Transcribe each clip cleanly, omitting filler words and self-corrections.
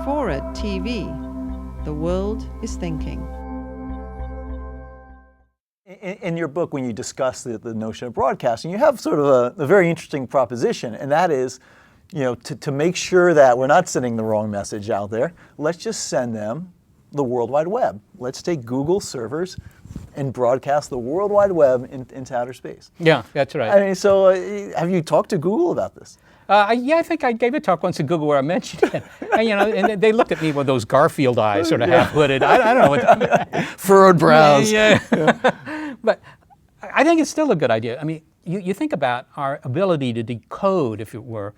FORA.tv. The world is thinking. In your book, when you discuss the notion of broadcasting, you have sort of a very interesting proposition, and that is, to make sure that we're not sending the wrong message out there, let's just send them the World Wide Web. Let's take Google servers and broadcast the World Wide Web into outer space. Yeah, that's right. I mean, so have you talked to Google about this? Yeah, I think I gave a talk once at Google where I mentioned it. And they looked at me with those Garfield eyes, sort of half-hooded. I don't know what. Furrowed brows. Yeah. But I think it's still a good idea. I mean, you think about our ability to decode, if it were,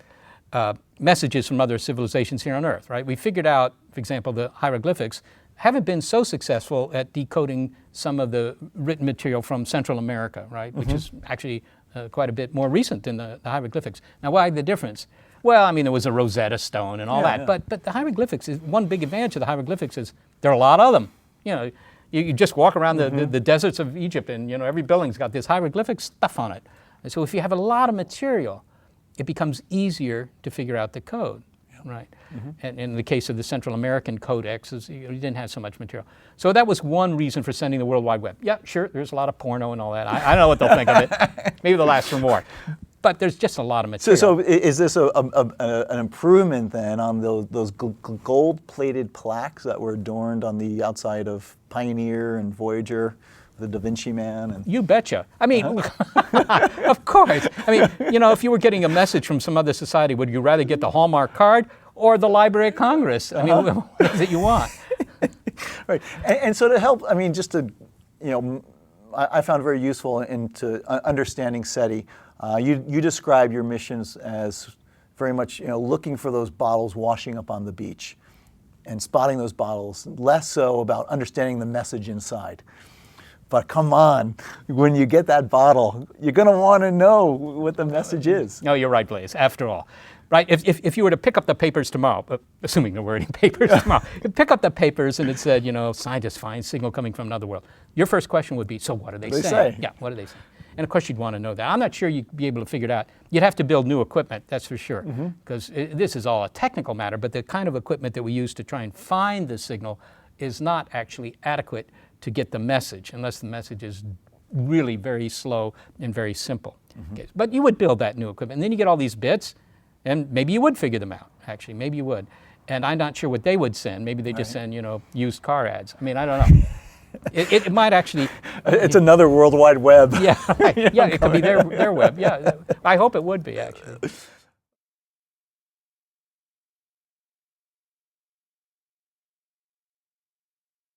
messages from other civilizations here on Earth, right? We figured out, for example, the hieroglyphics haven't been so successful at decoding some of the written material from Central America, right? Which is actually quite a bit more recent than the hieroglyphics. Now, why the difference? Well, I mean, there was a Rosetta Stone and all that, yeah. But the hieroglyphics is one big advantage of the hieroglyphics is there are a lot of them. You just walk around the deserts of Egypt, and every building's got this hieroglyphic stuff on it. And so if you have a lot of material, it becomes easier to figure out the code, right? And in the case of the Central American codexes, you didn't have so much material. So that was one reason for sending the World Wide Web. Yeah, sure, there's a lot of porno and all that. I don't know what they'll think of it. Maybe they'll ask for more. But there's just a lot of material. So is this an improvement then on those gold-plated plaques that were adorned on the outside of Pioneer and Voyager, the Da Vinci Man? And you betcha. I mean, of course. I mean, if you were getting a message from some other society, would you rather get the Hallmark card or the Library of Congress? I mean, what is it you want? Right. And so to help, I mean, just to, I found very useful into understanding SETI. You describe your missions as very much, looking for those bottles washing up on the beach and spotting those bottles, less so about understanding the message inside. But come on, when you get that bottle, you're going to want to know what the message is. No, you're right, Blaise, after all. Right, if you were to pick up the papers tomorrow, assuming there were any papers tomorrow, you'd pick up the papers and it said, scientists find signal coming from another world. Your first question would be, so what are they saying? Yeah, what are they saying? And of course you'd want to know that. I'm not sure you'd be able to figure it out. You'd have to build new equipment, that's for sure, because this is all a technical matter, but the kind of equipment that we use to try and find the signal is not actually adequate to get the message, unless the message is really very slow and very simple. Okay. But you would build that new equipment, and then you get all these bits, and maybe you would figure them out, actually, maybe you would. And I'm not sure what they would send. Maybe they just send, used car ads. I mean, I don't know. It might actually... It's another World Wide Web. Yeah, right. Yeah, it could be their web. Yeah, I hope it would be, actually.